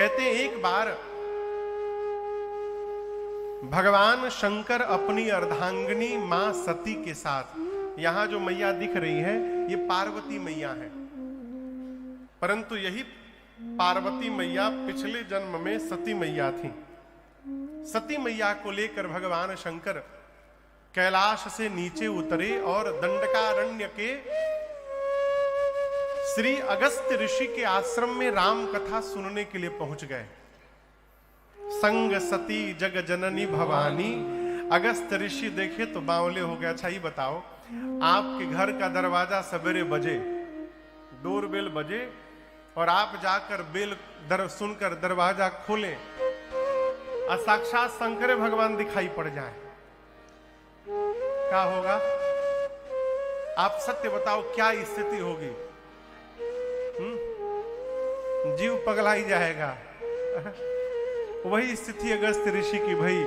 कहते हैं एक बार भगवान शंकर अपनी अर्धांगिनी मां सती के साथ, यहां जो मैया दिख रही है ये पार्वती मैया है, परंतु यही पार्वती मैया पिछले जन्म में सती मैया थी। सती मैया को लेकर भगवान शंकर कैलाश से नीचे उतरे और दंडकारण्य के श्री अगस्त्य ऋषि के आश्रम में राम कथा सुनने के लिए पहुंच गए। संग सती जग जननी भवानी। अगस्त्य ऋषि देखे तो बावले हो गया। अच्छा ये बताओ, आपके घर का दरवाजा सवेरे बजे, डोरबेल बजे और आप जाकर बेल सुनकर दरवाजा खोलें और साक्षात शंकर भगवान दिखाई पड़ जाए, क्या होगा? आप सत्य बताओ, क्या स्थिति होगी? जीव पगला ही जाएगा। वही स्थिति अगस्त्य ऋषि की भई।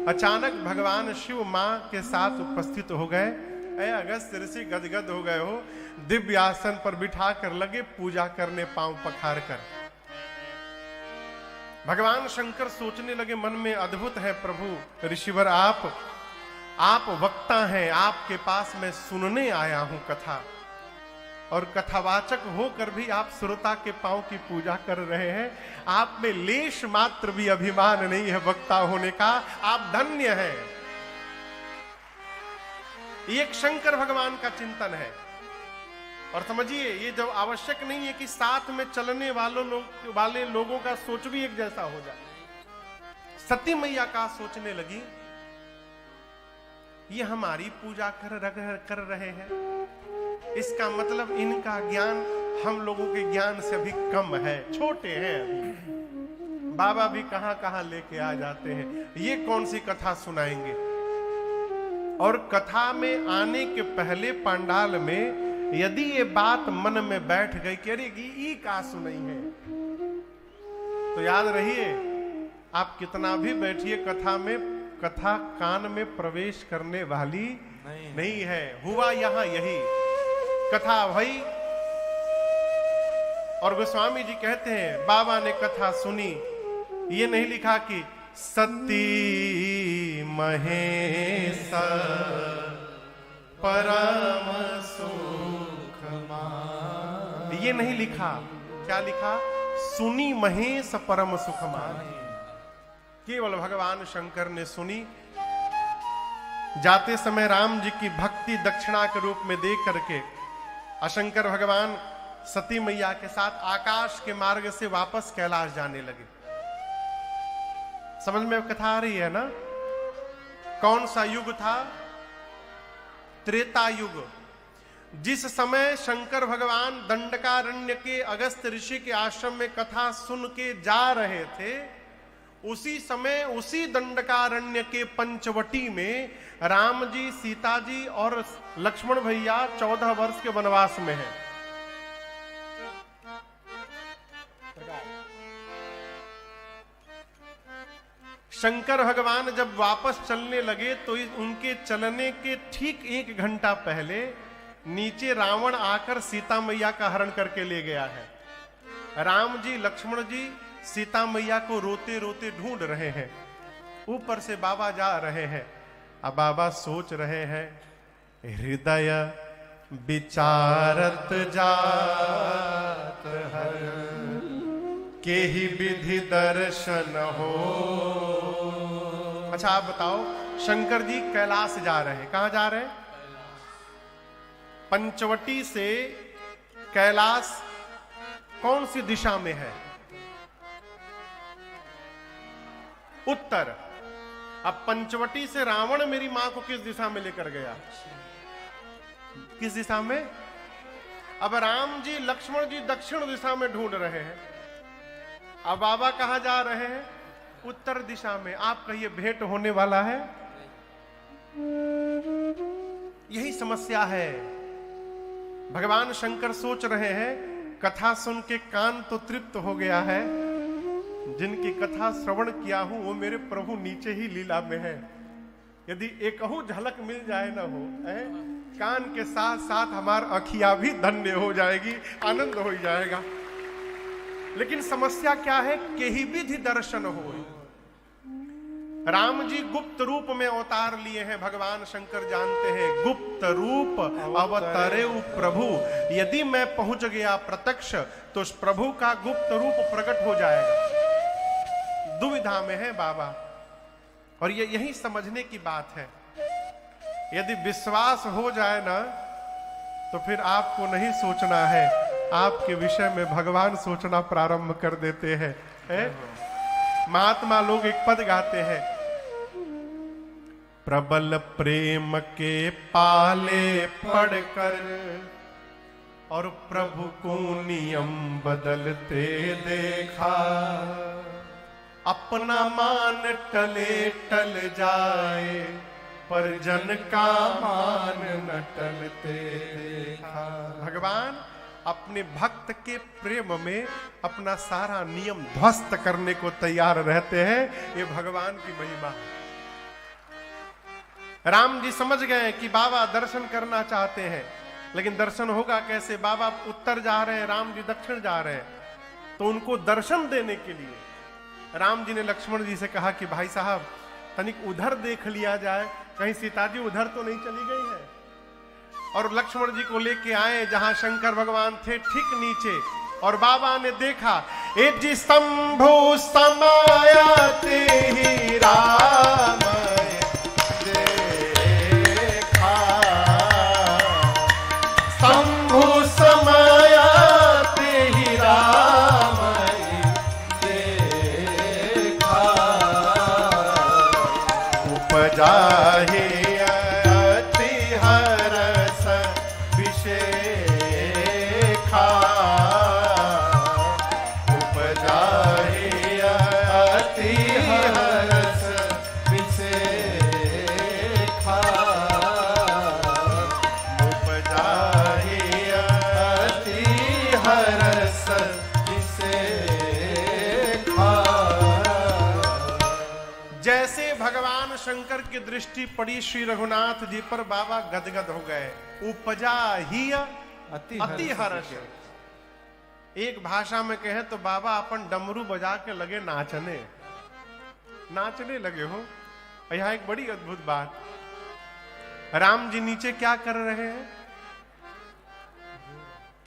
अचानक भगवान शिव मां के साथ उपस्थित हो गए। अगस्त्य ऋषि गदगद हो गए हो, दिव्य आसन पर बिठा कर लगे पूजा करने, पांव पखार कर। भगवान शंकर सोचने लगे मन में, अद्भुत है प्रभु ऋषिवर, आप वक्ता हैं, आपके पास मैं सुनने आया हूं कथा, और कथावाचक होकर भी आप श्रोता के पांव की पूजा कर रहे हैं। आप में लेश मात्र भी अभिमान नहीं है वक्ता होने का, आप धन्य हैं। एक शंकर भगवान का चिंतन है। और समझिए, ये जब आवश्यक नहीं है कि साथ में चलने वाले लोगों का सोच भी एक जैसा हो जाए। सती मैया का सोचने लगी, ये हमारी पूजा कर रहे हैं, इसका मतलब इनका ज्ञान हम लोगों के ज्ञान से अभी कम है, छोटे हैं अभी। बाबा भी कहां कहां लेके आ जाते हैं, ये कौन सी कथा सुनाएंगे? और कथा में आने के पहले पंडाल में यदि ये बात मन में बैठ गई कि अरे ई का सुनाई है, तो याद रहिए, आप कितना भी बैठिए कथा में, कथा कान में प्रवेश करने वाली नहीं है। हुआ यहां यही, कथा भई। और गोस्वामी जी कहते हैं, बाबा ने कथा सुनी, ये नहीं लिखा कि सती महेश परम सुख मान, ये नहीं लिखा। क्या लिखा? सुनी महेश परम सुख मान। केवल भगवान शंकर ने सुनी। जाते समय राम जी की भक्ति दक्षिणा के रूप में देख करके शंकर भगवान सती मैया के साथ आकाश के मार्ग से वापस कैलाश जाने लगे। समझ में कथा आ रही है ना? कौन सा युग था? त्रेता युग। जिस समय शंकर भगवान दंडकारण्य के अगस्त्य ऋषि के आश्रम में कथा सुन के जा रहे थे, उसी समय उसी दंडकारण्य के पंचवटी में राम जी, सीता जी और लक्ष्मण भैया 14 वर्ष के वनवास में हैं। शंकर भगवान जब वापस चलने लगे तो उनके चलने के ठीक 1 घंटा पहले नीचे रावण आकर सीता मैया का हरण करके ले गया है। राम जी, लक्ष्मण जी सीता मैया को रोते रोते ढूंढ रहे हैं। ऊपर से बाबा जा रहे हैं। अब बाबा सोच रहे हैं, हृदय विचारत जात हर के ही विधि दर्शन हो। अच्छा आप बताओ, शंकर जी कैलाश जा रहे हैं, कहां जा रहे हैं? पंचवटी से कैलाश कौन सी दिशा में है? उत्तर। अब पंचवटी से रावण मेरी मां को किस दिशा में लेकर गया? किस दिशा में? अब राम जी, लक्ष्मण जी दक्षिण दिशा में ढूंढ रहे हैं। अब बाबा कहां जा रहे हैं? उत्तर दिशा में। आप कहिए भेंट होने वाला है? यही समस्या है। भगवान शंकर सोच रहे हैं, कथा सुन के कान तो तृप्त हो गया है, जिनकी कथा श्रवण किया हूं वो मेरे प्रभु नीचे ही लीला में है। यदि एक झलक मिल जाए ना हो, कान के साथ साथ हमार अखियां भी धन्य हो जाएगी, आनंद हो जाएगा। लेकिन समस्या क्या है? केहि विधि दर्शन हो। राम जी गुप्त रूप में अवतार लिए हैं। भगवान शंकर जानते हैं गुप्त रूप अवतरे प्रभु। यदि मैं पहुंच गया प्रत्यक्ष तो उस प्रभु का गुप्त रूप प्रकट हो जाएगा। दुविधा में है बाबा, और ये यही समझने की बात है। यदि विश्वास हो जाए ना तो फिर आपको नहीं सोचना है, आपके विषय में भगवान सोचना प्रारंभ कर देते हैं। महात्मा लोग एक पद गाते हैं, प्रबल प्रेम के पाले पड़कर और प्रभु को नियम बदलते देखा, अपना मान टले टल जाए पर जन का मान न टलते देखा। भगवान अपने भक्त के प्रेम में अपना सारा नियम ध्वस्त करने को तैयार रहते हैं। ये भगवान की महिमा है। राम जी समझ गए कि बाबा दर्शन करना चाहते हैं, लेकिन दर्शन होगा कैसे? बाबा उत्तर जा रहे हैं, राम जी दक्षिण जा रहे हैं। तो उनको दर्शन देने के लिए राम जी ने लक्ष्मण जी से कहा कि भाई साहब तनिक उधर देख लिया जाए, कहीं सीता जी उधर तो नहीं चली गई है। और लक्ष्मण जी को लेके आए जहां शंकर भगवान थे ठीक नीचे, और बाबा ने देखा ए जी शंभु समायाते ही राम देखा, शंभु समायाते ही राम देखा, उपजा ही शंकर की दृष्टि पड़ी श्री रघुनाथ जी पर, बाबा गदगद हो गए। उपजा ही अति हर्ष। एक भाषा में कहे तो बाबा अपन डमरू बजा के लगे नाचने लगे हो। यहाँ एक बड़ी अद्भुत बात, राम जी नीचे क्या कर रहे हैं?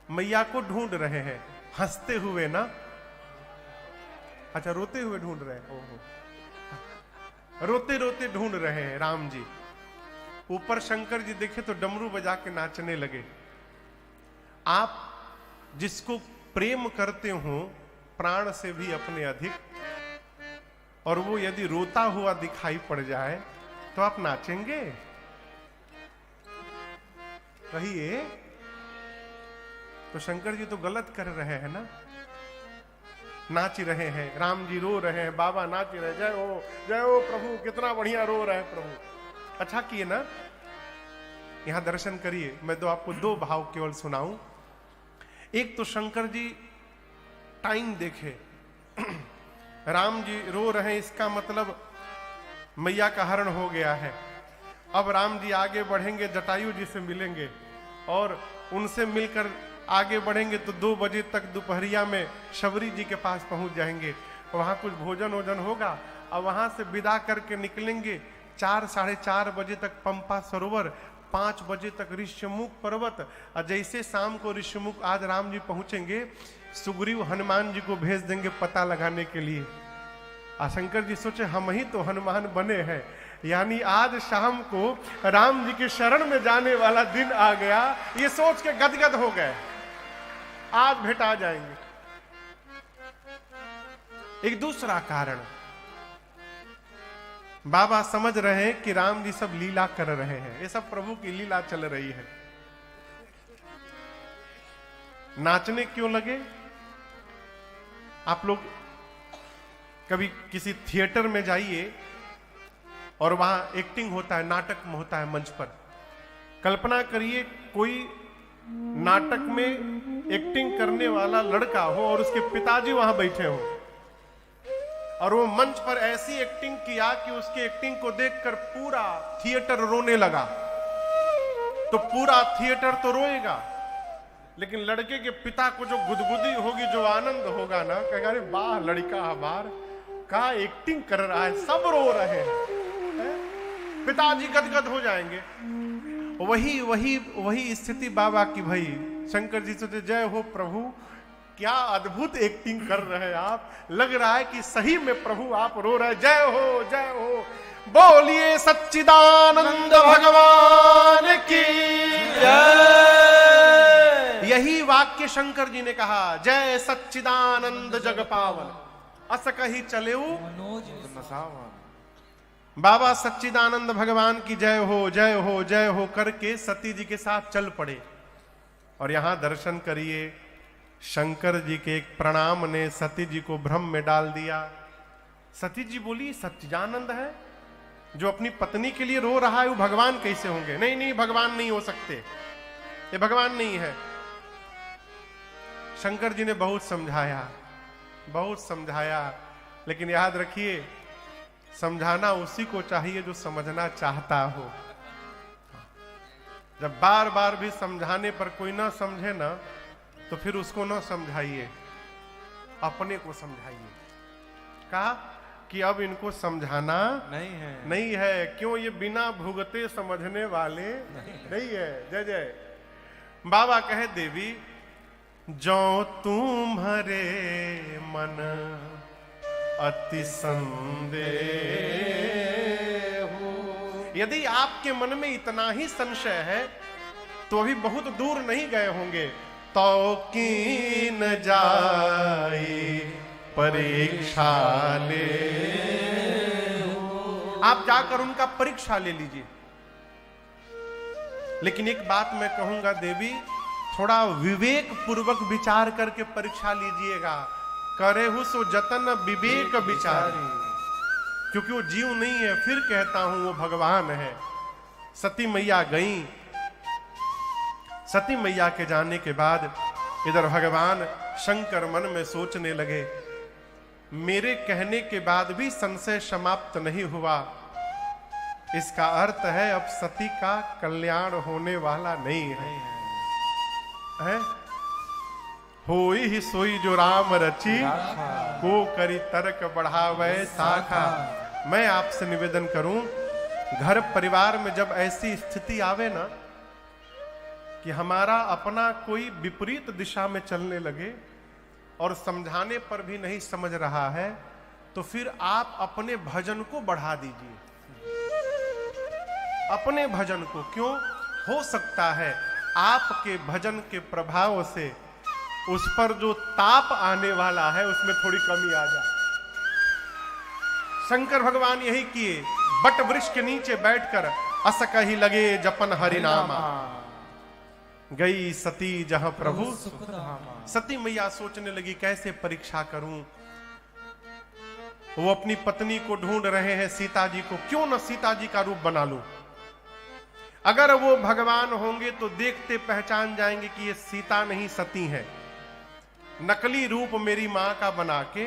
मैया को ढूंढ रहे हैं, हंसते हुए ना, अच्छा रोते हुए ढूंढ रहे हैं। ओहो, रोते रोते ढूंढ रहे हैं राम जी। ऊपर शंकर जी देखे तो डमरू बजा के नाचने लगे। आप जिसको प्रेम करते हो प्राण से भी अपने अधिक, और वो यदि रोता हुआ दिखाई पड़ जाए तो आप नाचेंगे? कहिए। तो शंकर जी तो गलत कर रहे हैं ना, नाच रहे हैं। राम जी रो रहे हैं, बाबा नाच रहे हैं, जय हो प्रभु, कितना बढ़िया रो रहे हैं प्रभु। अच्छा किए ना, यहां दर्शन करिए। मैं तो आपको दो भाव केवल सुनाऊं। एक तो शंकर जी टाइम देखे, राम जी रो रहे हैं, इसका मतलब मैया का हरण हो गया है। अब राम जी आगे बढ़ेंगे, जटायु जी से मिलेंगे, और उनसे मिलकर आगे बढ़ेंगे तो 2 बजे तक दोपहरिया में शबरी जी के पास पहुंच जाएंगे। वहां कुछ भोजन वोजन होगा, और वहां से विदा करके निकलेंगे 4 साढ़े 4 बजे तक पंपा सरोवर, 5 बजे तक ऋष्यमुख पर्वत। और जैसे शाम को ऋष्यमुख आज राम जी पहुंचेंगे, सुग्रीव हनुमान जी को भेज देंगे पता लगाने के लिए। शंकर जी सोचे हम ही तो हनुमान बने हैं, यानी आज शाम को राम जी के शरण में जाने वाला दिन आ गया। ये सोच के गदगद हो गए, आज भेटा जाएंगे। एक दूसरा कारण, बाबा समझ रहे हैं कि राम जी सब लीला कर रहे हैं, ये सब प्रभु की लीला चल रही है। नाचने क्यों लगे? आप लोग कभी किसी थिएटर में जाइए और वहां एक्टिंग होता है, नाटक में होता है मंच पर। कल्पना करिए कोई नाटक में एक्टिंग करने वाला लड़का हो और उसके पिताजी वहां बैठे हो, और वो मंच पर ऐसी एक्टिंग किया कि उसकी एक्टिंग को देखकर पूरा थिएटर रोने लगा। तो पूरा थिएटर तो रोएगा, लेकिन लड़के के पिता को जो गुदगुदी होगी, जो आनंद होगा ना, कहेगा अरे वाह लड़का हमार का एक्टिंग कर रहा है, सब रो रहे हैं, पिताजी गदगद हो जाएंगे। वही वही वही स्थिति बाबा की भई। शंकर जी सोचे जय हो प्रभु, क्या अद्भुत एक्टिंग कर रहे हैं आप, लग रहा है कि सही में प्रभु आप रो रहे हैं। जय हो जय हो, बोलिए सच्चिदानंद भगवान की जय। यही वाक्य शंकर जी ने कहा, जय सच्चिदानंद जग पावन अस कही चले बाबा सच्चिदानंद भगवान की जय हो जय हो जय हो करके सती जी के साथ चल पड़े। और यहां दर्शन करिए, शंकर जी के एक प्रणाम ने सती जी को भ्रम में डाल दिया। सती जी बोली सच्चिदानंद है, जो अपनी पत्नी के लिए रो रहा है वो भगवान कैसे होंगे? नहीं नहीं, भगवान नहीं हो सकते, ये भगवान नहीं है। शंकर जी ने बहुत समझाया, लेकिन याद रखिए समझाना उसी को चाहिए जो समझना चाहता हो। जब बार बार भी समझाने पर कोई ना समझे ना, तो फिर उसको ना समझाइए, अपने को समझाइए। कहा कि अब इनको समझाना नहीं है। क्यों? ये बिना भुगते समझने वाले नहीं है। जय जय। बाबा कहे देवी जो तुम्हारे मन अति संदेह हो, यदि आपके मन में इतना ही संशय है तो अभी बहुत दूर नहीं गए होंगे। तो कीन जाई परीक्षा ले, आप जाकर उनका परीक्षा ले लीजिए। लेकिन एक बात मैं कहूंगा देवी, थोड़ा विवेक पूर्वक विचार करके परीक्षा लीजिएगा। करे हु सो जतन विवेक विचारी, क्योंकि वो जीव नहीं है, फिर कहता हूं वो भगवान है। सती मैया गई। सती मैया के जाने के बाद इधर भगवान शंकर मन में सोचने लगे, मेरे कहने के बाद भी संशय समाप्त नहीं हुआ, इसका अर्थ है अब सती का कल्याण होने वाला नहीं है। होई ही सोई जो राम रची, को करी तर्क बढ़ावे शाखा। मैं आपसे निवेदन करूं, घर परिवार में जब ऐसी स्थिति आवे ना कि हमारा अपना कोई विपरीत दिशा में चलने लगे और समझाने पर भी नहीं समझ रहा है, तो फिर आप अपने भजन को बढ़ा दीजिए, अपने भजन को। क्यों? हो सकता है आपके भजन के प्रभाव से उस पर जो ताप आने वाला है उसमें थोड़ी कमी आ जाए। शंकर भगवान यही किए, बट वृक्ष के नीचे बैठकर अस कही लगे जपन हरिनामा। गई सती जहां प्रभु सती मैया सोचने लगी कैसे परीक्षा करूं। वो अपनी पत्नी को ढूंढ रहे हैं, सीता जी को। क्यों न सीता जी का रूप बना लूं। अगर वो भगवान होंगे तो देखते पहचान जाएंगे कि ये सीता नहीं सती है। नकली रूप मेरी मां का बना के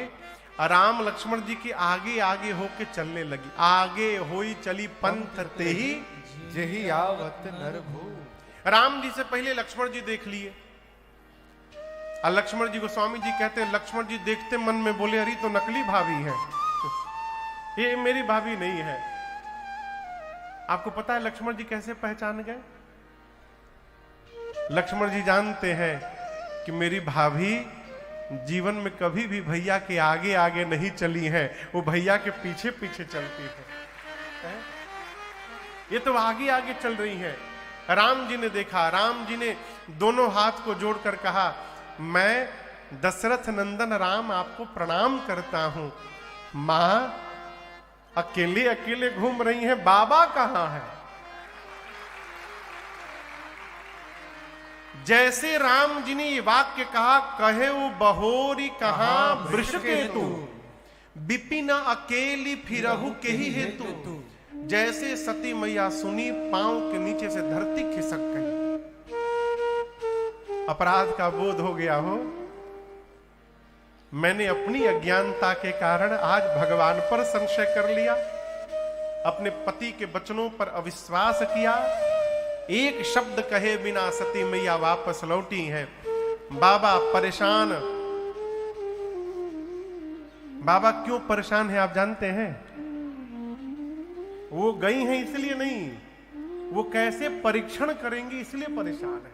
राम लक्ष्मण जी के आगे आगे होके चलने लगी। आगे होई चली पंथ ते ही जेहि आवत नरभू। राम जी से पहले लक्ष्मण जी देख लिए। और लक्ष्मण जी को स्वामी जी कहते हैं, लक्ष्मण जी देखते मन में बोले अरे तो नकली भाभी है, ये मेरी भाभी नहीं है। आपको पता है लक्ष्मण जी कैसे पहचान गए? लक्ष्मण जी जानते हैं कि मेरी भाभी जीवन में कभी भी भैया के आगे आगे नहीं चली है, वो भैया के पीछे पीछे चलती है। ये तो आगे आगे चल रही है। राम जी ने देखा, राम जी ने दोनों हाथ को जोड़कर कहा, मैं दशरथ नंदन राम आपको प्रणाम करता हूं। मां अकेले अकेले घूम रही हैं, बाबा कहां है? जैसे राम जी ने ये वाक्य कहा, कहे वो बहोरी कहां वृष के तू, बिपिन अकेली फिरहु के ही हेतु। जैसे सती मैया सुनी, पांव के नीचे से धरती खिसक गई। अपराध का बोध हो गया हो, मैंने अपनी अज्ञानता के कारण आज भगवान पर संशय कर लिया, अपने पति के वचनों पर अविश्वास किया, एक शब्द कहे बिना सती मैया वापस लौटी हैं। बाबा परेशान। बाबा क्यों परेशान है आप जानते हैं? वो गई हैं इसलिए नहीं, वो कैसे परीक्षण करेंगी इसलिए परेशान है।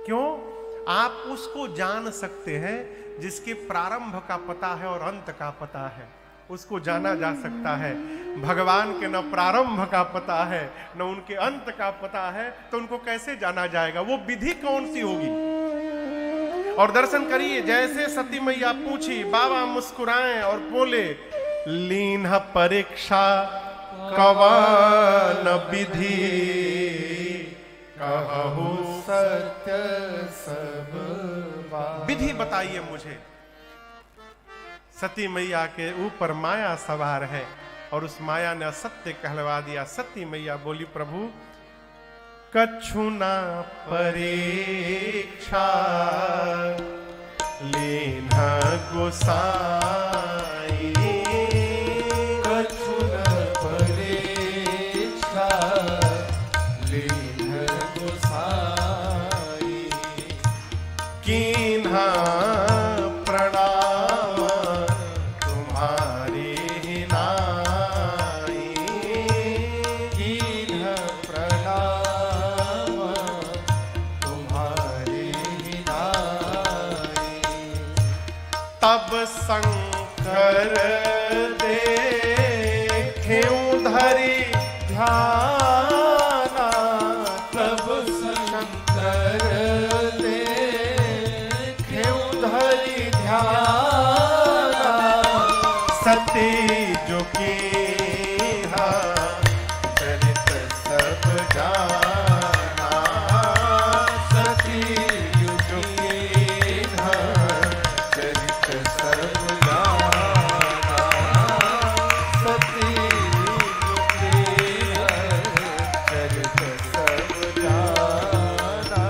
क्यों? आप उसको जान सकते हैं जिसके प्रारंभ का पता है और अंत का पता है, उसको जाना जा सकता है। भगवान के न प्रारंभ का पता है न उनके अंत का पता है, तो उनको कैसे जाना जाएगा? वो विधि कौन सी होगी? और दर्शन करिए, जैसे सती मैया पूछी, बाबा मुस्कुराए और बोले, लीन परीक्षा कवन विधि, कहु सत्य सब बात। विधि बताइए मुझे। सती मैया के ऊपर माया सवार है और उस माया ने असत्य कहलवा दिया। सती मैया बोली, प्रभु कछु ना परीक्षा लीन्हा गोसाई, कछु न परीक्षा लीन्हा गोसाई, कीन्हा प्रणाम तुम्हारी नाई, कीन्हा प्रणाम तुम्हारी नाई। तब शंकर देखें धरी ध्याना, तब शंकर देखें धरि ध्याना, सती जो की चरित सब जाना, सती जो कीन्हा चरित सब जाना, सती जो कीन्हा चरित सब जाना।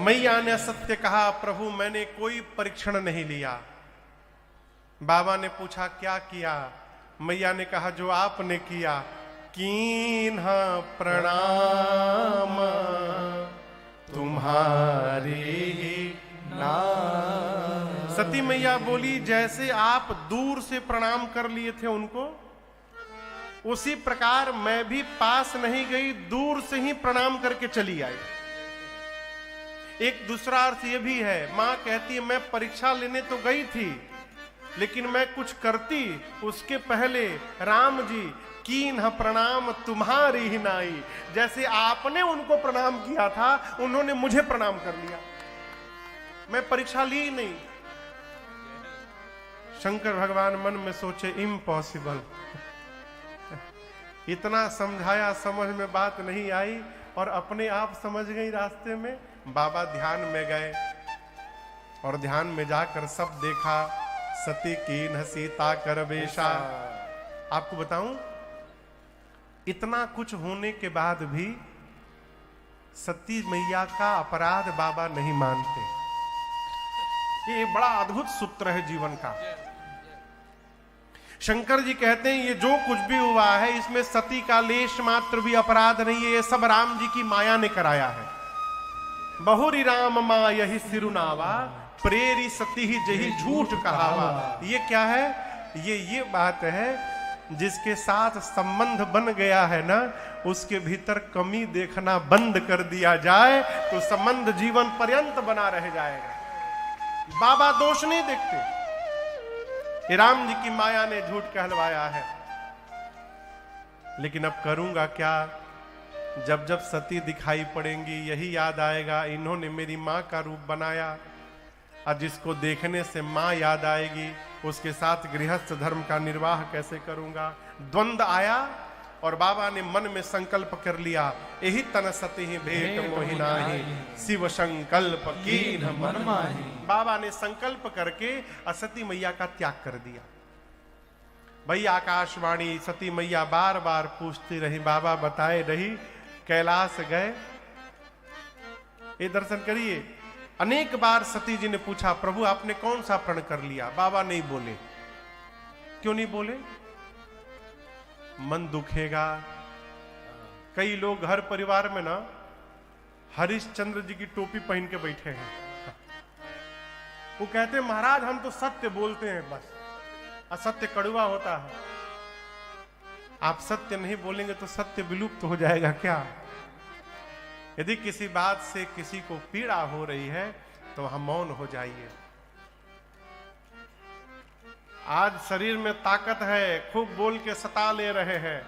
मैया ने सत्य कहा, प्रभु मैंने कोई परीक्षण नहीं लिया। बाबा ने पूछा क्या किया? मैया ने कहा जो आपने किया, कीन्हा प्रणाम तुम्हारी नाम। सती मैया बोली, जैसे आप दूर से प्रणाम कर लिए थे उनको, उसी प्रकार मैं भी पास नहीं गई, दूर से ही प्रणाम करके चली आई। एक दूसरा अर्थ यह भी है, मां कहती है मैं परीक्षा लेने तो गई थी, लेकिन मैं कुछ करती उसके पहले राम जी कीन्हा प्रणाम तुम्हारी ही नाई, जैसे आपने उनको प्रणाम किया था उन्होंने मुझे प्रणाम कर लिया। मैं परीक्षा ली नहीं। शंकर भगवान मन में सोचे, इम्पॉसिबल। इतना समझाया, समझ में बात नहीं आई और अपने आप समझ गई रास्ते में। बाबा ध्यान में गए और ध्यान में जाकर सब देखा। सती कीन्ह सीता कर वेशा। आपको बताऊं, इतना कुछ होने के बाद भी सती मैया का अपराध बाबा नहीं मानते। ये बड़ा अद्भुत सूत्र है जीवन का। शंकर जी कहते हैं ये जो कुछ भी हुआ है इसमें सती का लेश मात्र भी अपराध नहीं है, ये सब राम जी की माया ने कराया है। बहुरी राम माँ यही सिरुनावा, प्रेरी सती ही जही झूठ कहावा। ये क्या है? ये बात है, जिसके साथ संबंध बन गया है ना, उसके भीतर कमी देखना बंद कर दिया जाए तो संबंध जीवन पर्यंत बना रह जाएगा। बाबा दोष नहीं देखते। ये राम जी की माया ने झूठ कहलवाया है। लेकिन अब करूंगा क्या? जब जब सती दिखाई पड़ेंगी यही याद आएगा, इन्होंने मेरी मां का रूप बनाया। और जिसको देखने से मां याद आएगी उसके साथ गृहस्थ धर्म का निर्वाह कैसे करूंगा? द्वंद्व आया और बाबा ने मन में संकल्प कर लिया, यही तन सती ही भेंट मोहिनाही, शिव संकल्प कीन्ह मन माही। बाबा ने संकल्प करके सती मैया का त्याग कर दिया। भाई आकाशवाणी सती मैया बार बार पूछती रही, बाबा बताए रही। कैलाश गए, ये दर्शन करिए। अनेक बार सती जी ने पूछा, प्रभु आपने कौन सा प्रण कर लिया? बाबा नहीं बोले। क्यों नहीं बोले? मन दुखेगा, कई लोग घर परिवार में ना हरिश्चंद्र जी की टोपी पहन के बैठे हैं। वो कहते हैं महाराज हम तो सत्य बोलते हैं बस, असत्य कड़वा होता है। आप सत्य नहीं बोलेंगे तो सत्य विलुप्त हो जाएगा क्या? यदि किसी बात से किसी को पीड़ा हो रही है तो वहां मौन हो जाइए। आज शरीर में ताकत है, खूब बोल के सता ले रहे हैं,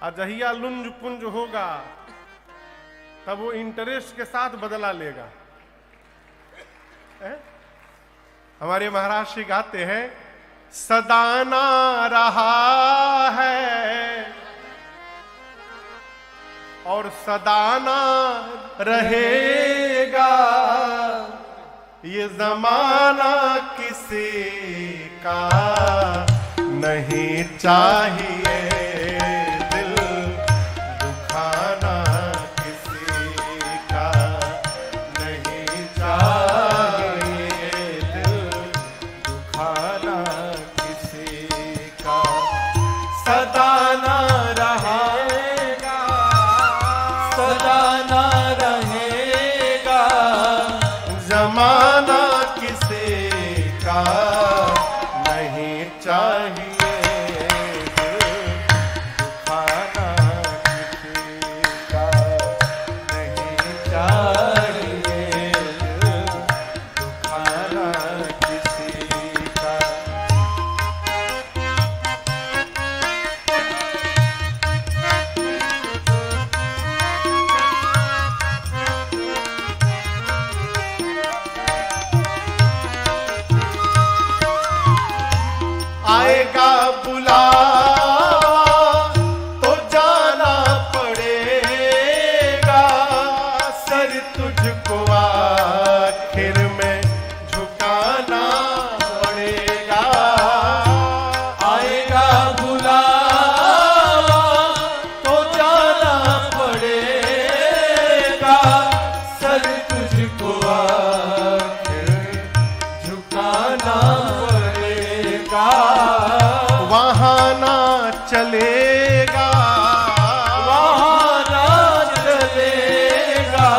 अजहिया लुंज पुंज होगा तब वो इंटरेस्ट के साथ बदला लेगा। हमारे महाराज श्री गाते हैं, सदाना रहा है और सदाना रहेगा, ये जमाना किसी का नहीं चाहिए दिल दुखाना, किसी का नहीं चाहिए दिल दुखाना किसी का। सदाना रहेगा, सदाना रहेगा, जमाना किसी का नहीं चाहिए दुखाना, किसी का नहीं चाहिए दुखाना किसी का। आएगा बुलावा तो जाना पड़ेगा, सर तुझको आखिर में झुकाना पड़ेगा। आएगा बुलावा तो जाना पड़ेगा, सर तुझको आखिर झुकाना पड़ेगा। वहां ना चलेगा, वहाँ ना चलेगा,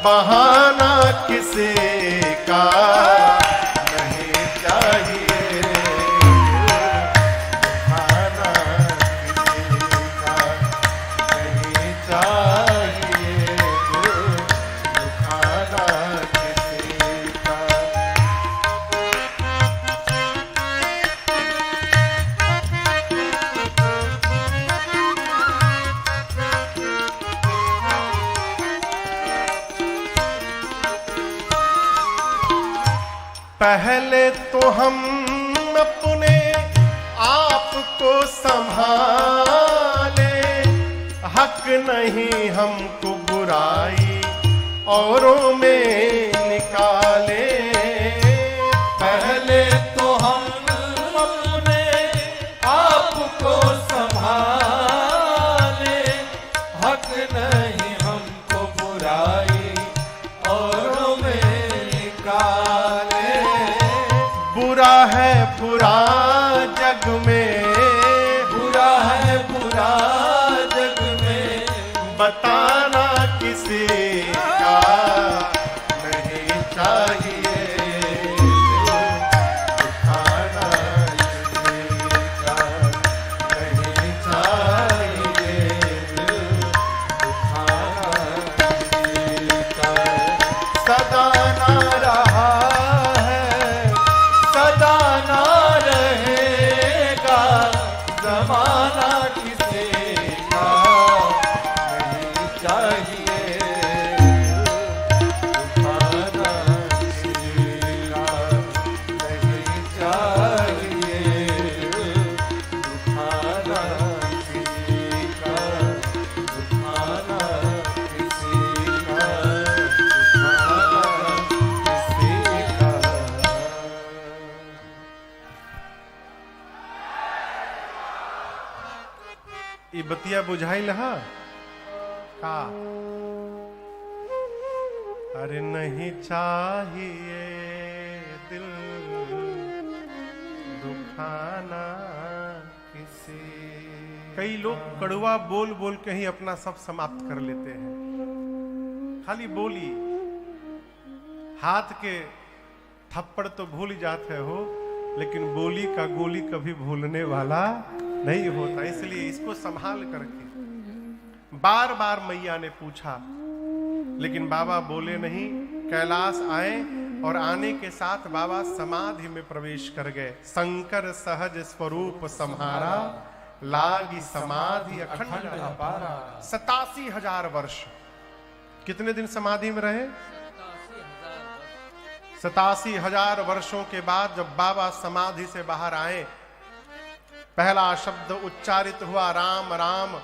बहाना किसी का नहीं चाहिए बहाना किसी का नहीं चाहिए बहाना किसी का। पहले तो हम अपने आप को संभाले, हक नहीं हमको बुराई औरों में निकाले। पहले तो हम अपने आप को संभाले, हक नहीं हमको बुराई औरों में निकाले। बुरा है बुरा जग में, बुरा है बुरा जग में, बताना किसी का नहीं चाहिए दुखाना किसी का नहीं चाहिए दुखाना किसी का। सदाना रहा है, सदाना रहेगा, जमाना किसी का नहीं चाहिए दुखाना किसी का नहीं चाहिए दुखाना किसी का दुखाना किसी का दुखाना किसी का। ये बतिया बुझाइल हा का? अरे नहीं चाहिए दिल दुखाना किसी कई लोग कड़वा बोल बोल के ही अपना सब समाप्त कर लेते हैं। खाली बोली, हाथ के थप्पड़ तो भूल जाते हो, लेकिन बोली का गोली कभी भूलने वाला नहीं होता। इसलिए इसको संभाल करके बार बार मैया ने पूछा, लेकिन बाबा बोले नहीं। कैलाश आए और आने के साथ बाबा समाधि में प्रवेश कर गए। शंकर सहज स्वरूप सम्हारा, लागी समाधि अखंड अपारा। 87,000 वर्ष। कितने दिन समाधि में रहे? 87,000 वर्षों के बाद जब बाबा समाधि से बाहर आए, पहला शब्द उच्चारित हुआ, राम राम।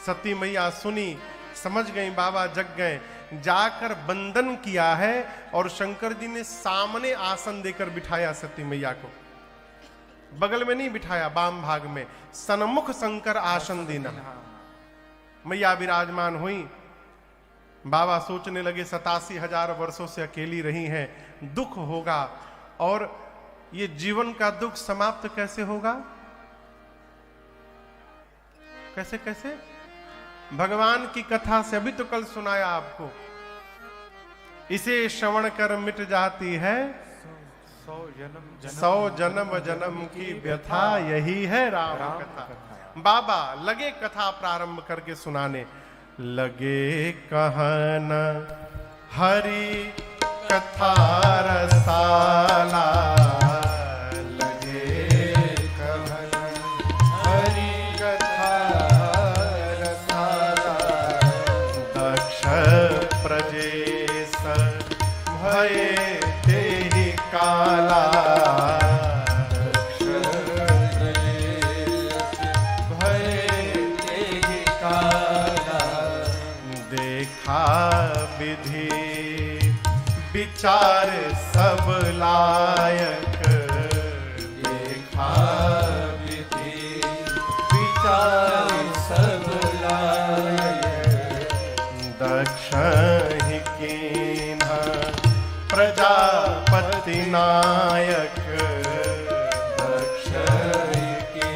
सती मैया सुनी, समझ गई बाबा जग गए। जाकर बंदन किया है और शंकर जी ने सामने आसन देकर बिठाया सती मैया को। बगल में नहीं बिठाया, बाम भाग में, सन्मुख शंकर आसन देना। मैया विराजमान हुई। बाबा सोचने लगे 87,000 वर्षों से अकेली रही हैं, दुख होगा, और ये जीवन का दुख समाप्त कैसे होगा? कैसे कैसे? भगवान की कथा से अभी तो कल सुनाया आपको, इसे श्रवण कर मिट जाती है 100 जन्म जन्म की व्यथा, यही है राम कथा। बाबा लगे कथा प्रारंभ करके सुनाने लगे। कहन हरि कथा रसाला, काला देखा विधि विचार सब लायक, देखा विधि विचार सब लायक। दक्ष ही कीन्हा प्रजापति नायक, दक्ष की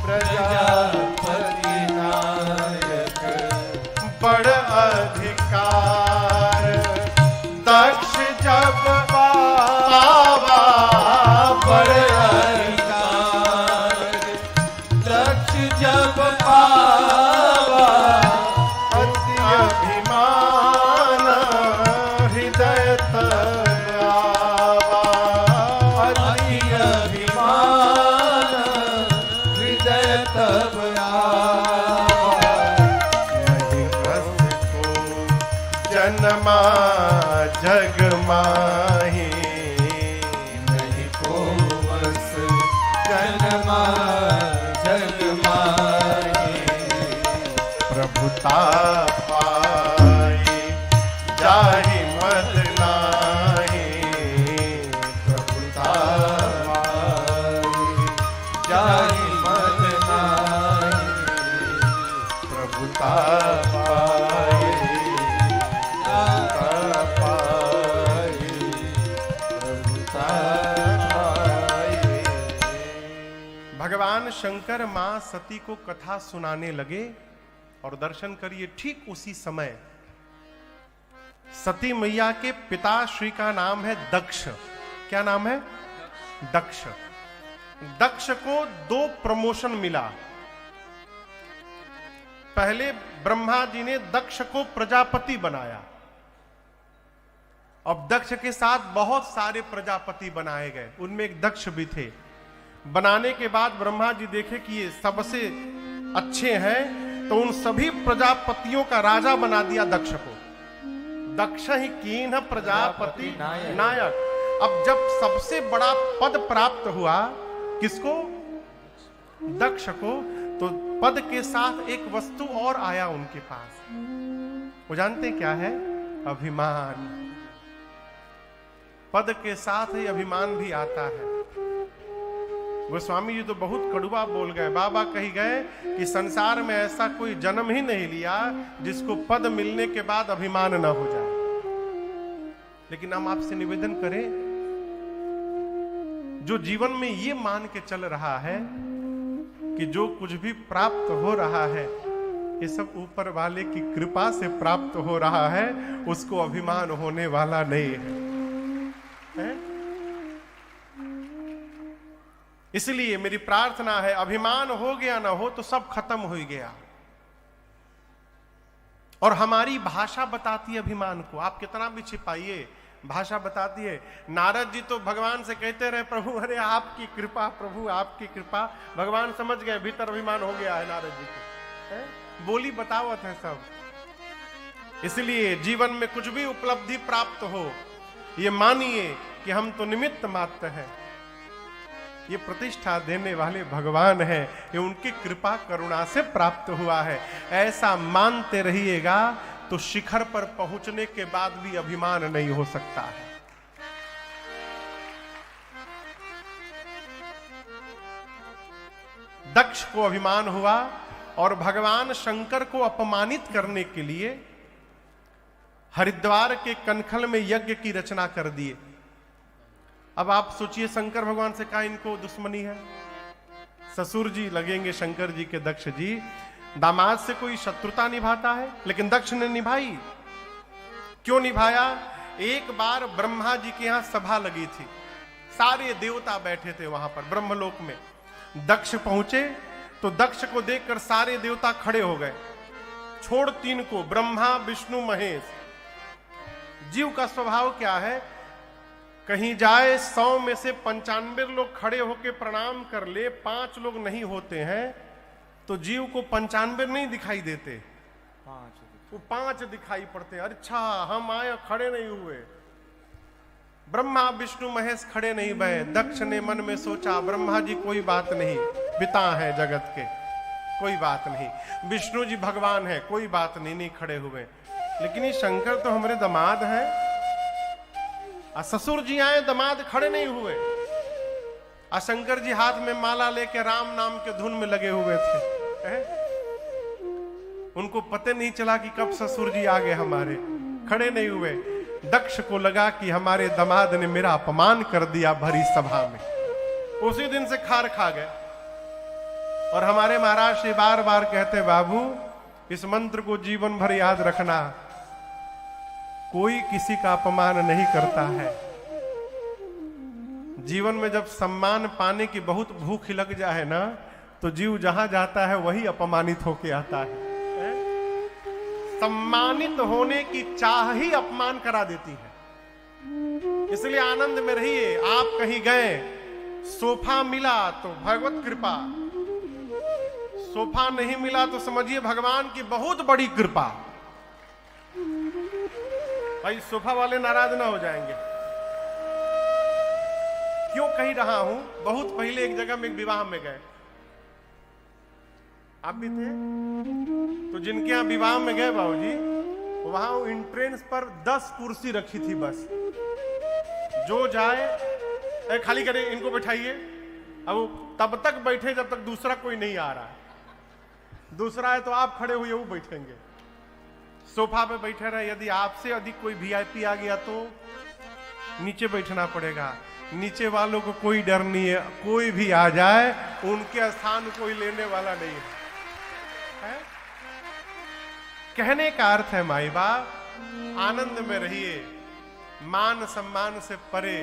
प्रजापति नायक। बड़ अधिकार दक्ष जब पावा, बड़ अधिकार दक्ष जब पावा। अति अभिमान हृदय तब आवा, अति अभिमान हृदय तब आवा। नहीं कस को जन्मा जग माही, नहीं को बस जन्मा जग माही। प्रभुता पाई जाहि मद नाही, प्रभुता पाई जाहि मद नाही। प्रभुता पाई प्रभुता पाई, प्रभुता पाई। भगवान शंकर मां सती को कथा सुनाने लगे और दर्शन करिए ठीक उसी समय सती मैया के पिताश्री का नाम है दक्ष। क्या नाम है? दक्ष। दक्ष को 2 प्रमोशन मिला। पहले ब्रह्मा जी ने दक्ष को प्रजापति बनाया, अब दक्ष के साथ बहुत सारे प्रजापति बनाए गए, उनमें एक दक्ष भी थे। बनाने के बाद ब्रह्मा जी देखे कि ये सबसे अच्छे हैं, तो उन सभी प्रजापतियों का राजा बना दिया दक्ष को। दक्ष ही कीन्ह प्रजापति नायक। अब जब सबसे बड़ा पद प्राप्त हुआ किसको? दक्ष को, तो पद के साथ एक वस्तु और आया उनके पास। वो जानते हैं क्या है? अभिमान। पद के साथ ही अभिमान भी आता है। गोस्वामी जी तो बहुत कड़वा बोल गए। बाबा कही गए कि संसार में ऐसा कोई जन्म ही नहीं लिया जिसको पद मिलने के बाद अभिमान न हो जाए। लेकिन हम आपसे निवेदन करें, जो जीवन में ये मान के चल रहा है कि जो कुछ भी प्राप्त हो रहा है ये सब ऊपर वाले की कृपा से प्राप्त हो रहा है, उसको अभिमान होने वाला नहीं है? इसलिए मेरी प्रार्थना है, अभिमान हो गया ना हो तो सब खत्म हो गया। और हमारी भाषा बताती है अभिमान को, आप कितना भी छिपाइए भाषा बताती है। नारद जी तो भगवान से कहते रहे, प्रभु अरे आपकी कृपा, प्रभु आपकी कृपा। भगवान समझ गए भीतर अभिमान हो गया है नारद जी को, बोली बतावत है सब। इसलिए जीवन में कुछ भी उपलब्धि प्राप्त हो, ये मानिए कि हम तो निमित्त मात्र हैं, ये प्रतिष्ठा देने वाले भगवान हैं, ये उनकी कृपा करुणा से प्राप्त हुआ है। ऐसा मानते रहिएगा तो शिखर पर पहुंचने के बाद भी अभिमान नहीं हो सकता है। दक्ष को अभिमान हुआ और भगवान शंकर को अपमानित करने के लिए हरिद्वार के कनखल में यज्ञ की रचना कर दिए। अब आप सोचिए शंकर भगवान से क्या इनको दुश्मनी है? ससुर जी लगेंगे शंकर जी के दक्ष जी, दामाद से कोई शत्रुता निभाता है, लेकिन दक्ष ने निभाई। क्यों निभाया? एक बार ब्रह्मा जी के यहां सभा लगी थी, सारे देवता बैठे थे वहां पर ब्रह्मलोक में। दक्ष पहुंचे तो दक्ष को देखकर सारे देवता खड़े हो गए, छोड़ तीन को, ब्रह्मा विष्णु महेश। जीव का स्वभाव क्या है? कहीं जाए 100 में से 95 लोग खड़े होकर प्रणाम कर ले, 5 लोग नहीं होते हैं तो जीव को 95 नहीं दिखाई देते, वो 5 दिखाई पड़ते। अच्छा हम आए खड़े नहीं हुए, ब्रह्मा विष्णु महेश खड़े नहीं भये। दक्ष ने मन में सोचा, ब्रह्मा जी कोई बात नहीं, पिता है जगत के, कोई बात नहीं। विष्णु जी भगवान है, कोई बात नहीं, नहीं खड़े हुए। लेकिन ये शंकर तो हमारे दामाद हैं, ससुर जी आए दामाद खड़े नहीं हुए। शंकर जी हाथ में माला लेके राम नाम के धुन में लगे हुए थे। उनको पता नहीं चला कि कब ससुर जी आ गए, हमारे खड़े नहीं हुए। दक्ष को लगा कि हमारे दामाद ने मेरा अपमान कर दिया भरी सभा में, उसी दिन से खार खा गए। और हमारे महाराज से बार बार कहते, बाबू इस मंत्र को जीवन भर याद रखना, कोई किसी का अपमान नहीं करता है। जीवन में जब सम्मान पाने की बहुत भूख लग जाए ना, तो जीव जहां जाता है वही अपमानित होके आता है। सम्मानित होने की चाह ही अपमान करा देती है। इसलिए आनंद में रहिए। आप कहीं गए, सोफा मिला तो भगवत कृपा, सोफा नहीं मिला तो समझिए भगवान की बहुत बड़ी कृपा। भाई सोफा वाले नाराज ना हो जाएंगे। क्यों कही रहा हूं, बहुत पहले एक जगह में एक विवाह में गए, आप भी थे, तो जिनके यहां विवाह में गए बाबूजी, वहां एंट्रेंस पर 10 कुर्सी रखी थी बस। जो जाए खाली करे, इनको बैठाइए। अब वो तब तक बैठे जब तक दूसरा कोई नहीं आ रहा है। दूसरा है तो आप खड़े हुए वो बैठेंगे, सोफा पे बैठे रहे। यदि आपसे अधिक कोई वीआईपी आ गया तो नीचे बैठना पड़ेगा। नीचे वालों को कोई डर नहीं है, कोई भी आ जाए उनके स्थान कोई लेने वाला नहीं है। कहने का अर्थ है माई बाप, आनंद में रहिए। मान सम्मान से परे,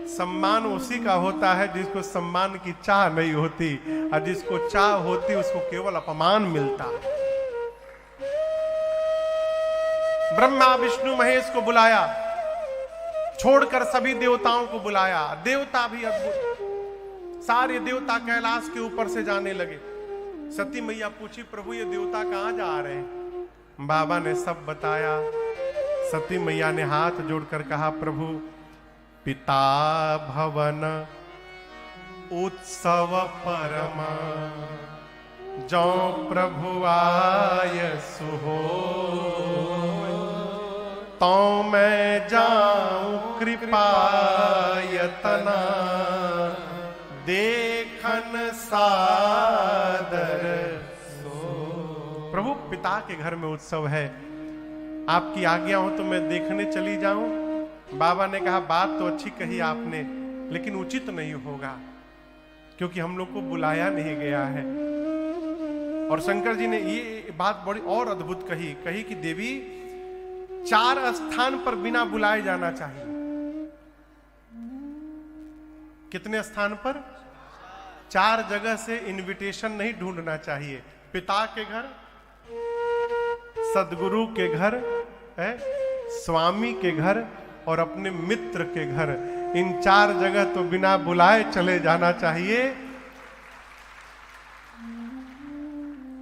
सम्मान उसी का होता है जिसको सम्मान की चाह नहीं होती, और जिसको चाह होती उसको केवल अपमान मिलता है। ब्रह्मा विष्णु महेश को बुलाया, छोड़कर सभी देवताओं को बुलाया। देवता भी अद्भुत, सारे देवता कैलाश के ऊपर से जाने लगे। सती मैया पूछी, प्रभु ये देवता कहां जा रहे हैं? बाबा ने सब बताया। सती मैया ने हाथ जोड़कर कहा, प्रभु पिता भवन उत्सव परमा, जो प्रभु आय सुहो, तो मैं जाऊं कृपा यतना, देखन सादर सो। प्रभु पिता के घर में उत्सव है, आपकी आज्ञा हो तो मैं देखने चली जाऊं। बाबा ने कहा, बात तो अच्छी कही आपने, लेकिन उचित नहीं होगा, क्योंकि हम लोग को बुलाया नहीं गया है। और शंकर जी ने ये बात बड़ी और अद्भुत कही कि देवी 4 स्थान पर बिना बुलाए जाना चाहिए। कितने स्थान पर? 4 जगह से इनविटेशन नहीं ढूंढना चाहिए। पिता के घर, सदगुरु के घर है, स्वामी के घर और अपने मित्र के घर। इन 4 जगह तो बिना बुलाए चले जाना चाहिए।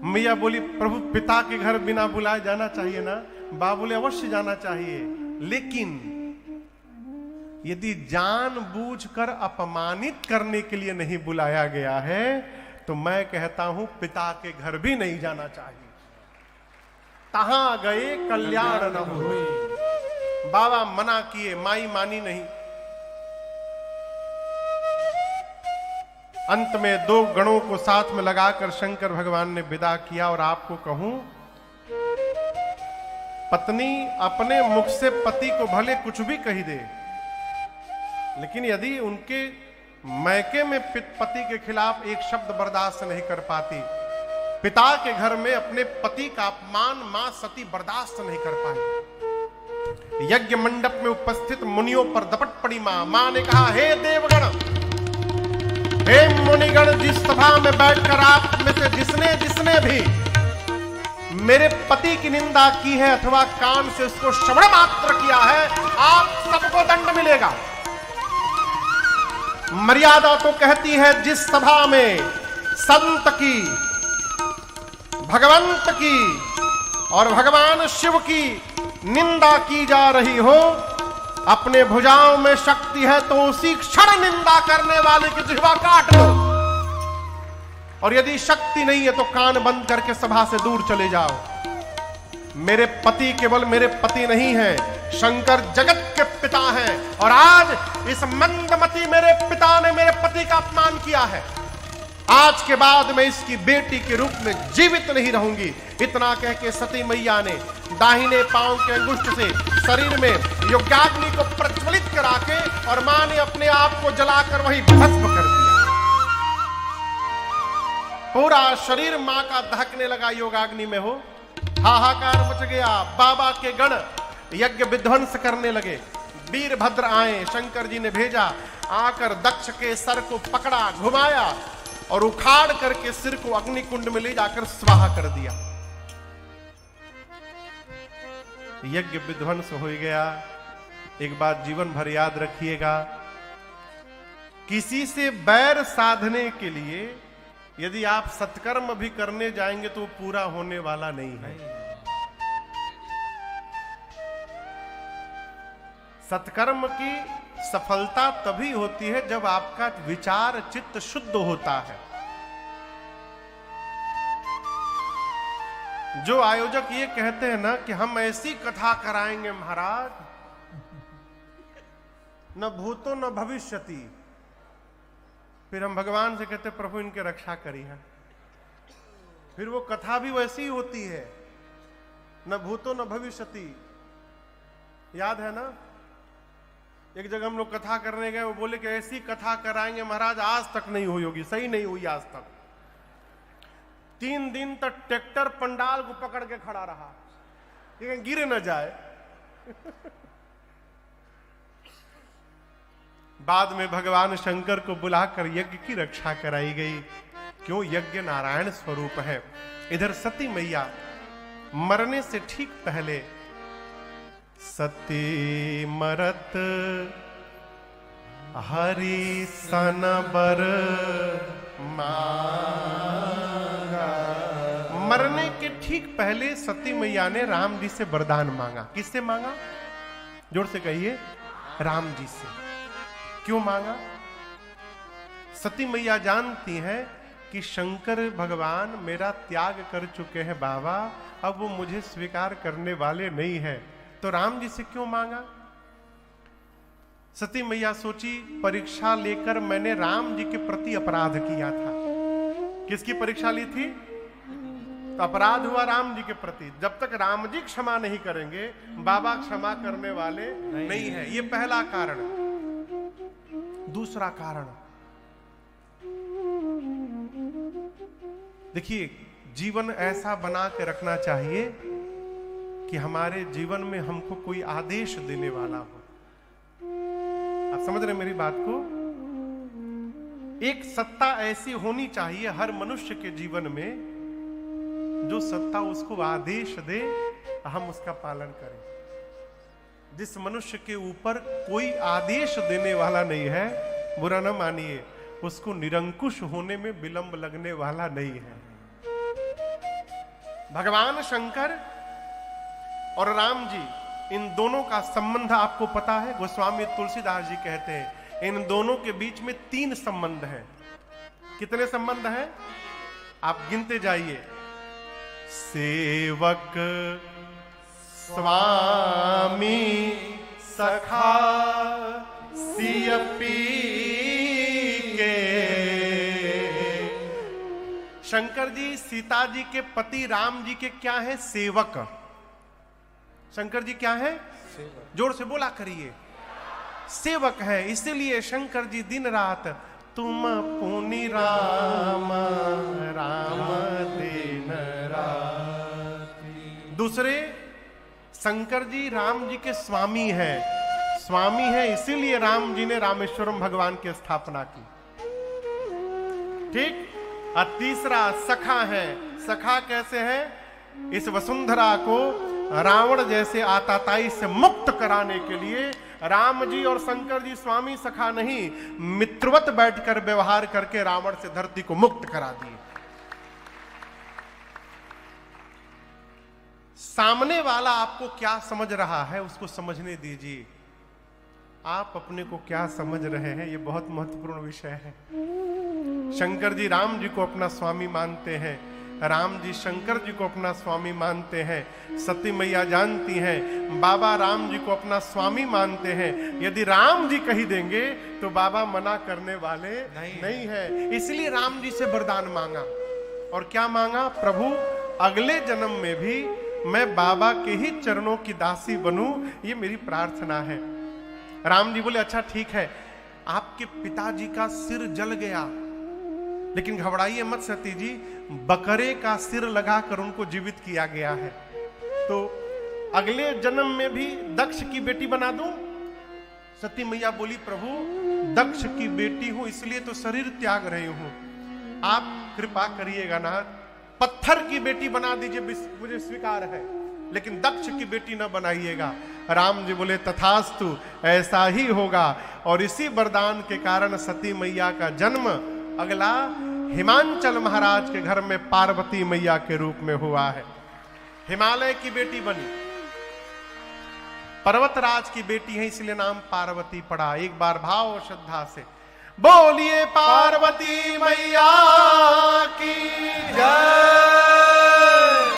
मैया बोली प्रभु पिता के घर बिना बुलाए जाना चाहिए ना? बा बोले अवश्य जाना चाहिए, लेकिन यदि जानबूझकर अपमानित करने के लिए नहीं बुलाया गया है तो मैं कहता हूं पिता के घर भी नहीं जाना चाहिए। तहां गए कल्याण न हुई। बाबा मना किए, माई मानी नहीं। अंत में 2 गणों को साथ में लगाकर शंकर भगवान ने विदा किया। और आपको कहूं, पत्नी अपने मुख से पति को भले कुछ भी कही दे, लेकिन यदि उनके मैके में पति के खिलाफ एक शब्द बर्दाश्त नहीं कर पाती, पिता के घर में अपने पति का अपमान मां सती बर्दाश्त नहीं कर पाई। यज्ञ मंडप में उपस्थित मुनियों पर दपट पड़ी मां ने कहा, हे देवगण, हे मुनिगण, जिस सभा में बैठकर आप में से जिसने भी मेरे पति की निंदा की है अथवा कान से उसको श्रवण मात्र किया है, आप सबको दंड मिलेगा। मर्यादा तो कहती है जिस सभा में संत की, भगवंत की और भगवान शिव की निंदा की जा रही हो, अपने भुजाओं में शक्ति है तो उसी क्षण निंदा करने वाले की जिह्वा काट लो, और यदि शक्ति नहीं है तो कान बंद करके सभा से दूर चले जाओ। मेरे पति केवल मेरे पति नहीं है, शंकर जगत के पिता हैं, और आज इस मंदमती मेरे पिता ने मेरे पति का अपमान किया है। आज के बाद मैं इसकी बेटी के रूप में जीवित नहीं रहूंगी। इतना कह के सती मैया ने दाहिने पांव के अंगुष्ठ से शरीर में यज्ञाग्नि को प्रज्वलित करा के और मां ने अपने आप को जलाकर वही भस्म कर दिया। पूरा शरीर मां का दहकने लगा योगाग्नि में हो। हाहाकार मच गया। बाबा के गण यज्ञ विध्वंस करने लगे। वीरभद्र आए, शंकर जी ने भेजा, आकर दक्ष के सर को पकड़ा, घुमाया और उखाड़ करके सिर को अग्निकुंड में ले जाकर स्वाहा कर दिया। यज्ञ विध्वंस हो गया। एक बात जीवन भर याद रखिएगा, किसी से बैर साधने के लिए यदि आप सत्कर्म भी करने जाएंगे तो पूरा होने वाला नहीं है। सत्कर्म की सफलता तभी होती है जब आपका विचार चित्त शुद्ध होता है। जो आयोजक ये कहते हैं ना कि हम ऐसी कथा कराएंगे महाराज, न भूतो न भविष्यति, फिर हम भगवान से कहते प्रभु इनके रक्षा करिए, फिर वो कथा भी वैसी ही होती है, न भूतो न भविष्यति। याद है ना, एक जगह हम लोग कथा करने गए, वो बोले कि ऐसी कथा कराएंगे महाराज आज तक नहीं हुई होगी। सही नहीं हुई आज तक। 3 दिन तक ट्रैक्टर पंडाल को पकड़ के खड़ा रहा, लेकिन गिर न जाए। बाद में भगवान शंकर को बुलाकर यज्ञ की रक्षा कराई गई। क्यों? यज्ञ नारायण स्वरूप है। इधर सती मैया मरने से ठीक पहले, सती मरत हरि सन बर मांगा। मरने के ठीक पहले सती मैया ने राम जी से वरदान मांगा। किससे मांगा? जोर से कहिए, राम जी से। क्यों मांगा? सती मैया जानती हैं कि शंकर भगवान मेरा त्याग कर चुके हैं बाबा, अब वो मुझे स्वीकार करने वाले नहीं है, तो राम जी से क्यों मांगा? सती मैया सोची, परीक्षा लेकर मैंने राम जी के प्रति अपराध किया था। किसकी परीक्षा ली थी? तो अपराध हुआ राम जी के प्रति। जब तक राम जी क्षमा नहीं करेंगे, बाबा क्षमा करने वाले नहीं है। ये पहला कारण। दूसरा कारण, देखिए, जीवन ऐसा बना के रखना चाहिए कि हमारे जीवन में हमको कोई आदेश देने वाला हो। आप समझ रहे मेरी बात को? एक सत्ता ऐसी होनी चाहिए हर मनुष्य के जीवन में, जो सत्ता उसको आदेश दे, हम उसका पालन करें। जिस मनुष्य के ऊपर कोई आदेश देने वाला नहीं है, बुरा न मानिए, उसको निरंकुश होने में विलंब लगने वाला नहीं है। भगवान शंकर और राम जी, इन दोनों का संबंध आपको पता है। गोस्वामी तुलसीदास जी कहते हैं इन दोनों के बीच में 3 संबंध हैं। कितने संबंध हैं? आप गिनते जाइए। सेवक, स्वामी, सखा, सिय पी के। शंकर जी सीता जी के पति राम जी के क्या है? सेवक। शंकर जी क्या है? जोर से बोला करिए, सेवक है। इसीलिए शंकर जी दिन रात तुम पुनि राम राम दिन राति। दूसरे, शंकर जी राम जी के स्वामी है। स्वामी है इसीलिए राम जी ने रामेश्वरम भगवान की स्थापना की। ठीक। और तीसरा सखा है। सखा कैसे है? इस वसुंधरा को रावण जैसे आताताई से मुक्त कराने के लिए राम जी और शंकर जी स्वामी सखा नहीं, मित्रवत बैठकर व्यवहार करके रावण से धरती को मुक्त करा दिए। सामने वाला आपको क्या समझ रहा है उसको समझने दीजिए। आप अपने को क्या समझ रहे हैं, ये बहुत महत्वपूर्ण विषय है। शंकर जी राम जी को अपना स्वामी मानते हैं, राम जी शंकर जी को अपना स्वामी मानते हैं। सती मैया जानती हैं बाबा राम जी को अपना स्वामी मानते हैं। यदि राम जी कही देंगे तो बाबा मना करने वाले नहीं है। इसलिए राम जी से वरदान मांगा। और क्या मांगा? प्रभु अगले जन्म में भी मैं बाबा के ही चरणों की दासी बनूं, ये मेरी प्रार्थना है। राम जी बोले अच्छा ठीक है, आपके पिताजी का सिर जल गया, लेकिन घबराइए मत सती जी, बकरे का सिर लगाकर उनको जीवित किया गया है। तो अगले जन्म में भी दक्ष की बेटी बना दूं? सती मैया बोली प्रभु दक्ष की बेटी हूं इसलिए तो शरीर त्याग रही हूं, आप कृपा करिएगा ना, पत्थर की बेटी बना दीजिए, मुझे स्वीकार है, लेकिन दक्ष की बेटी न बनाइएगा। राम जी बोले तथास्तु, ऐसा ही होगा। और इसी वरदान के कारण सती मैया का जन्म अगला हिमांचल महाराज के घर में पार्वती मैया के रूप में हुआ है। हिमालय की बेटी बनी, पर्वतराज की बेटी है, इसलिए नाम पार्वती पड़ा। एक बार भाव और श्रद्धा से बोलिए पार्वती मैया